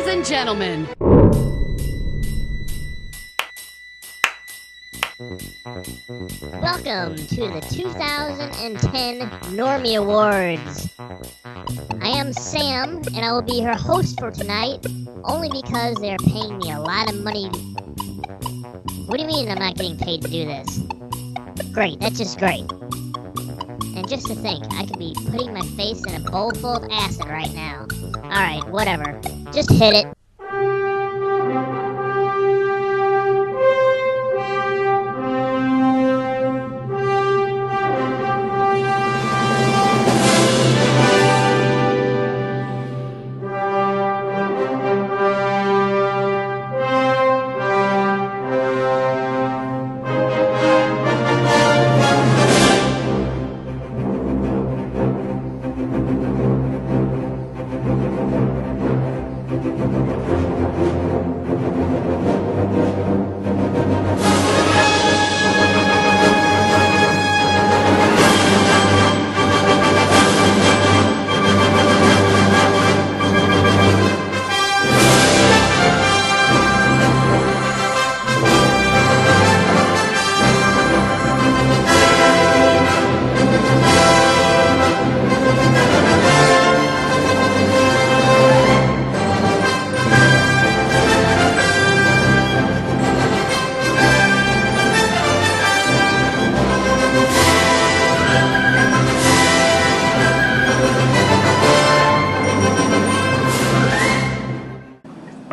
ladies and gentlemen. Welcome to the 2010 Normie Awards. I am Sam, and I will be your host for tonight, only because they are paying me a lot of money. What do you mean I'm not getting paid to do this? Great, that's just great. And just to think, I could be putting my face in a bowl full of acid right now. Alright, whatever. Just hit it.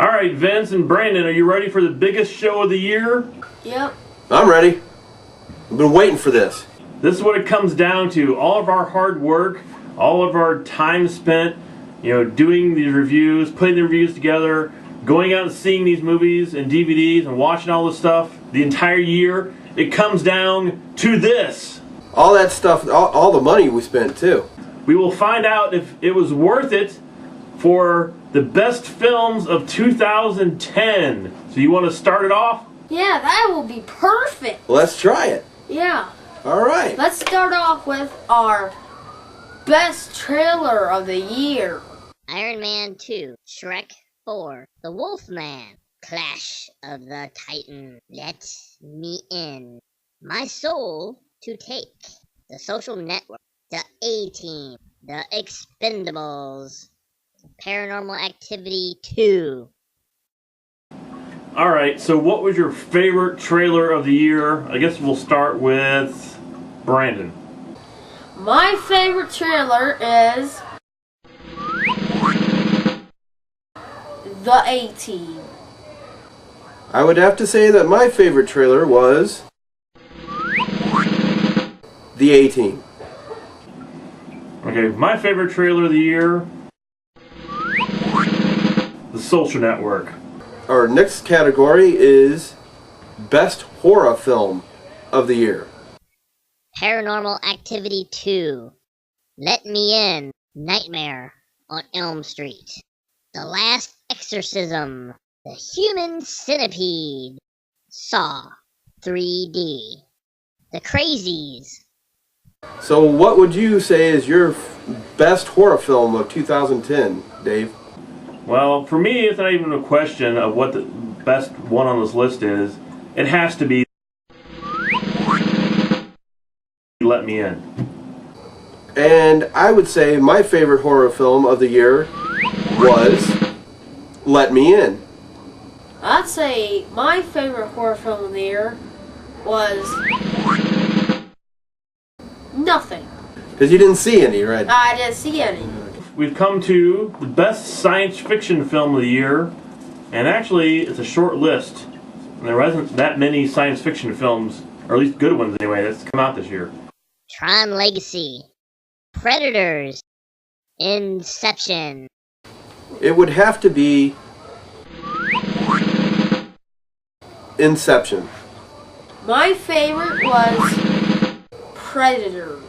Alright, Vince and Brandon, are you ready for the biggest show of the year? Yep. I'm ready. I've been waiting for this. This is what it comes down to. All of our hard work, all of our time spent, doing these reviews, putting the reviews together, going out and seeing these movies and DVDs and watching all this stuff the entire year, it comes down to this. All that stuff, all the money we spent too. We will find out if it was worth it for the best films of 2010. So you want to start it off? Yeah, that will be perfect. Let's try it. Yeah. All right. Let's start off with our best trailer of the year. Iron Man 2, Shrek 4, The Wolfman, Clash of the Titans, Let Me In, My Soul to Take, The Social Network, The A-Team, The Expendables, Paranormal Activity 2. Alright, so what was your favorite trailer of the year? I guess we'll start with Brandon. My favorite trailer is The A-Team. I would have to say that my favorite trailer was The A-Team. Okay, my favorite trailer of the year, The Social Network. Our next category is Best Horror Film of the Year. Paranormal Activity 2, Let Me In, Nightmare on Elm Street, The Last Exorcism, The Human Centipede, Saw 3D, The Crazies. So what would you say is your best horror film of 2010, Dave? Well, for me, it's not even a question of what the best one on this list is. It has to be Let Me In. And I would say my favorite horror film of the year was Let Me In. I'd say my favorite horror film of the year was nothing. Because you didn't see any, right? I didn't see any. We've come to the best science fiction film of the year, and actually, it's a short list. And there wasn't that many science fiction films, or at least good ones anyway, that's come out this year. Tron Legacy, Predators, Inception. It would have to be Inception. My favorite was Predators.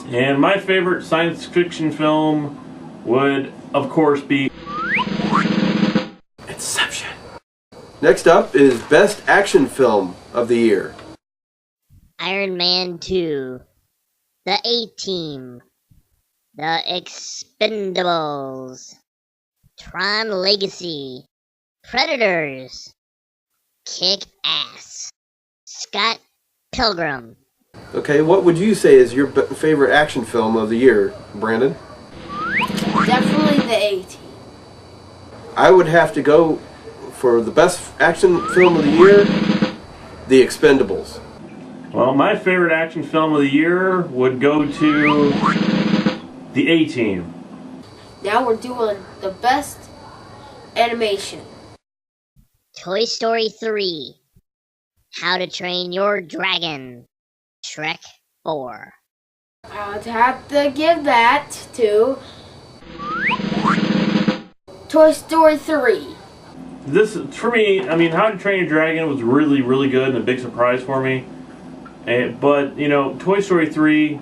And my favorite science fiction film would, of course, be Inception. Next up is Best Action Film of the Year. Iron Man 2, The A-Team, The Expendables, Tron Legacy, Predators, Kick Ass, Scott Pilgrim. Okay, what would you say is your favorite action film of the year, Brandon? Definitely the 80. I would have to go for the best action film of the year, The Expendables. Well, my favorite action film of the year would go to The A-Team. Now we're doing the best animation. Toy Story 3, How to Train Your Dragon, Shrek 4. I would have to give that to Toy Story 3. This, for me, I mean, How to Train Your Dragon was really, really good and a big surprise for me. But, you know, Toy Story 3,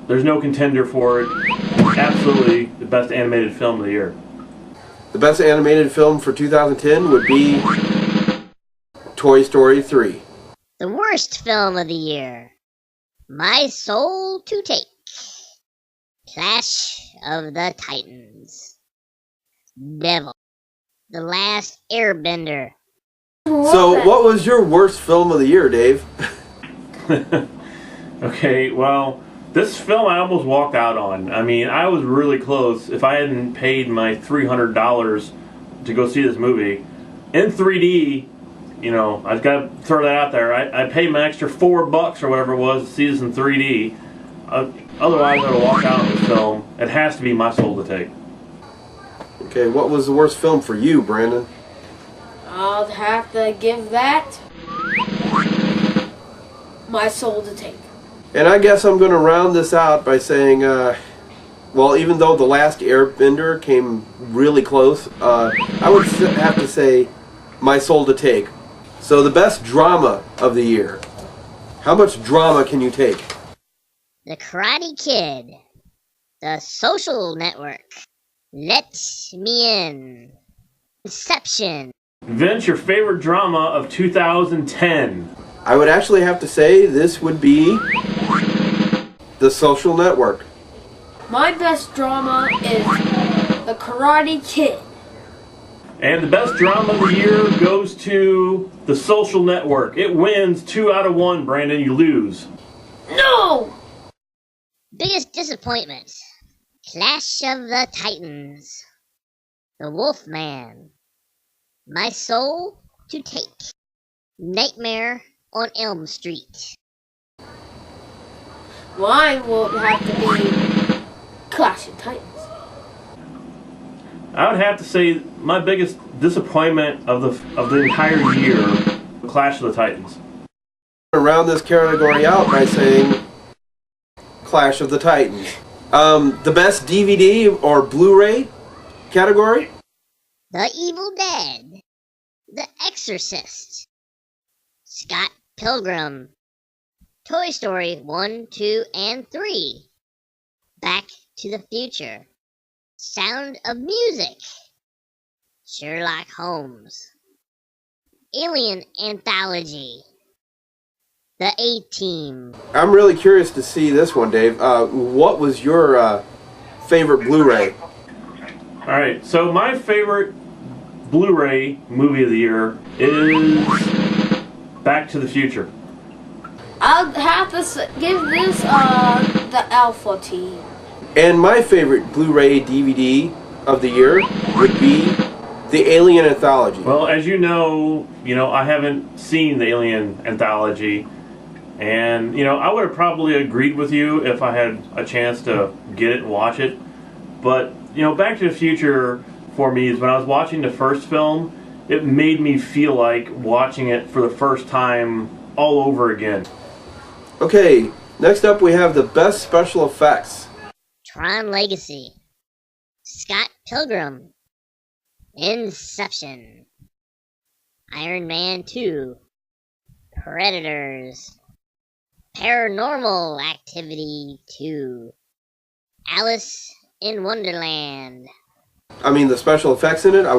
there's no contender for it. It's absolutely the best animated film of the year. The best animated film for 2010 would be Toy Story 3. The worst film of the year, My Soul to Take, Clash of the Titans, Devil, The Last Airbender. So, what was your worst film of the year, Dave? Okay, well, this film I almost walked out on. I mean, I was really close. If I hadn't paid my $300 to go see this movie in 3D, you know, I've got to throw that out there. I paid my extra $4 or whatever it was to see this in 3D. Otherwise, I would walk out on this film. It has to be My Soul to Take. Okay, what was the worst film for you, Brandon? I'll have to give that My Soul to Take. And I guess I'm going to round this out by saying, well, even though The Last Airbender came really close, I would have to say My Soul to Take. So the best drama of the year. How much drama can you take? The Karate Kid, The Social Network, Let Me In, Inception. Vince, your favorite drama of 2010. I would actually have to say this would be The Social Network. My best drama is The Karate Kid. And the best drama of the year goes to The Social Network. It wins 2 out of 1, Brandon. You lose. No! Biggest disappointment, Clash of the Titans, The Wolfman, My Soul to Take, Nightmare on Elm Street. Mine will have to be Clash of Titans. I would have to say my biggest disappointment of the entire year, Clash of the Titans. I'm going to round this category out by saying Clash of the Titans. The best DVD or Blu-ray category? The Evil Dead, The Exorcist, Scott Pilgrim, Toy Story 1, 2, and 3, Back to the Future, Sound of Music, Sherlock Holmes, Alien Anthology, The A-Team. I'm really curious to see this one, Dave. What was your favorite Blu-ray? Alright, so my favorite Blu-ray movie of the year is Back to the Future. I'll have to give this the Alpha Team. And my favorite Blu-ray DVD of the year would be the Alien Anthology. Well, as you know, I haven't seen the Alien Anthology, and I would have probably agreed with you if I had a chance to get it and watch it. But Back to the Future for me is when I was watching the first film, it made me feel like watching it for the first time all over again. Okay, next up we have the best special effects. Tron Legacy, Scott Pilgrim, Inception, Iron Man 2, Predators, Paranormal Activity 2, Alice in Wonderland. I mean, the special effects in it, I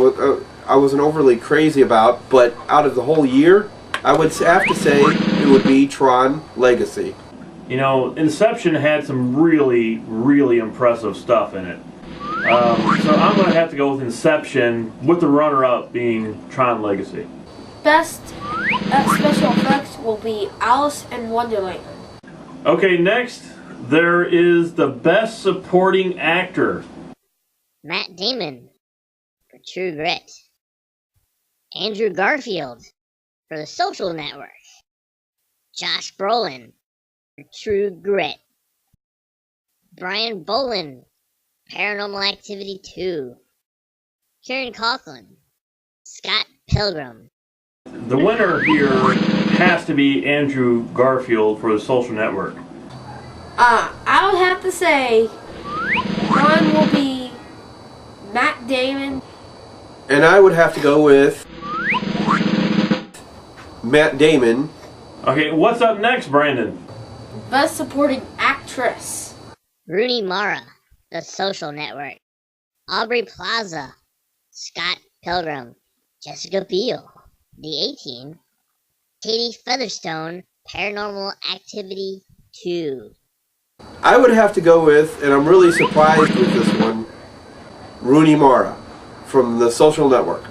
wasn't overly crazy about, but out of the whole year, I would have to say it would be Tron Legacy. Inception had some really, really impressive stuff in it. So I'm going to have to go with Inception, with the runner-up being Tron Legacy. Best special effects will be Alice in Wonderland. Okay, next, there is the Best Supporting Actor. Matt Damon for True Grit. Andrew Garfield for The Social Network. Josh Brolin for True Grit. Brian Bolland, Paranormal Activity 2. Kieran Culkin, Scott Pilgrim. The winner here has to be Andrew Garfield for The Social Network. I would have to say one will be Matt Damon. And I would have to go with Matt Damon. Okay, what's up next, Brandon? Best supporting actress. Rooney Mara, The Social Network. Aubrey Plaza, Scott Pilgrim. Jessica Biel, The A-Team. Katie Featherstone, Paranormal Activity 2. I would have to go with, and I'm really surprised with this one, Rooney Mara from The Social Network.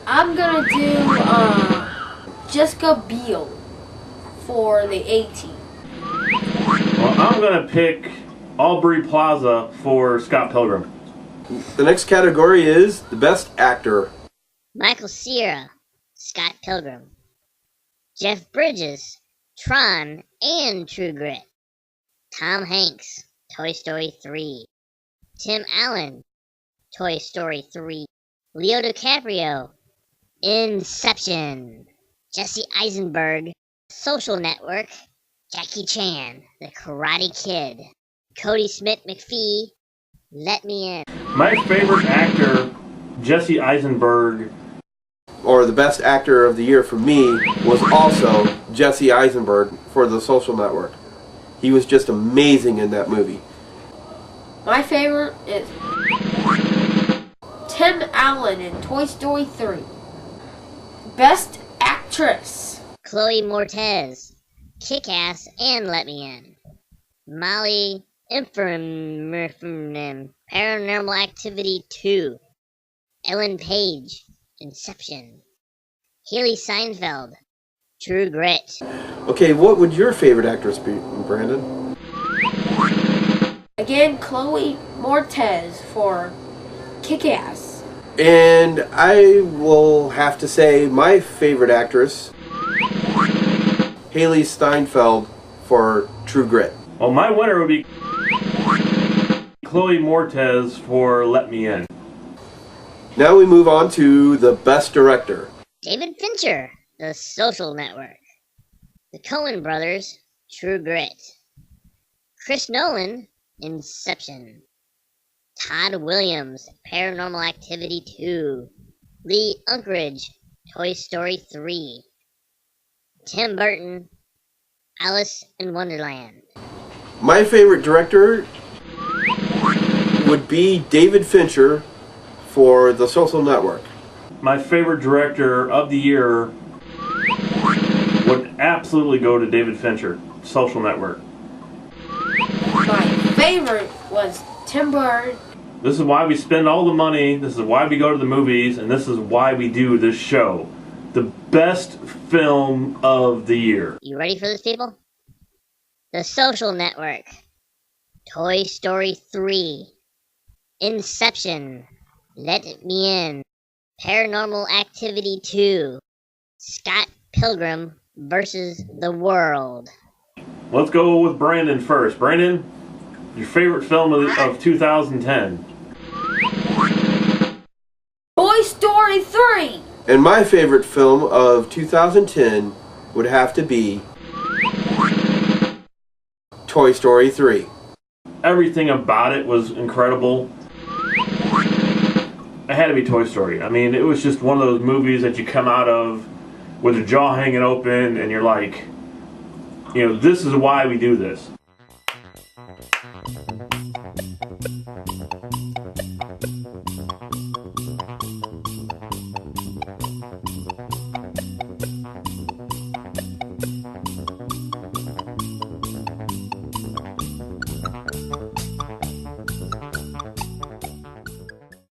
I'm gonna do Jessica Biel for the A-Team. Well, I'm going to pick Aubrey Plaza for Scott Pilgrim. The next category is the Best Actor. Michael Cera, Scott Pilgrim. Jeff Bridges, Tron and True Grit. Tom Hanks, Toy Story 3. Tim Allen, Toy Story 3. Leo DiCaprio, Inception. Jesse Eisenberg, Social Network. Jackie Chan, The Karate Kid. Cody Smith McPhee, Let Me In. My favorite actor, Jesse Eisenberg. Or the Best Actor of the Year for me was also Jesse Eisenberg for The Social Network. He was just amazing in that movie. My favorite is Tim Allen in Toy Story 3. Best actress. Chloe Moretz, Kick-Ass and Let Me In. Molly Inferman, Paranormal Activity 2. Ellen Page, Inception. Haley Seinfeld, True Grit. Okay, what would your favorite actress be, Brandon? Again, Chloe Moretz for Kick-Ass. And I will have to say my favorite actress, Haley Steinfeld for True Grit. Well, my winner would be Chloe Moretz for Let Me In. Now we move on to the Best Director. David Fincher, The Social Network. The Coen Brothers, True Grit. Chris Nolan, Inception. Todd Williams, Paranormal Activity 2. Lee Unkrich, Toy Story 3. Tim Burton, Alice in Wonderland. My favorite director would be David Fincher for The Social Network. My favorite director of the year would absolutely go to David Fincher, Social Network. My favorite was Tim Burton. This is why we spend all the money, this is why we go to the movies, and this is why we do this show. The best film of the year. You ready for this, people? The Social Network. Toy Story 3. Inception. Let Me In. Paranormal Activity 2. Scott Pilgrim versus the World. Let's go with Brandon first. Brandon, your favorite film of 2010? Toy Story 3. And my favorite film of 2010 would have to be Toy Story 3. Everything about it was incredible. It had to be Toy Story. I mean, it was just one of those movies that you come out of with your jaw hanging open and you're like, you know, this is why we do this.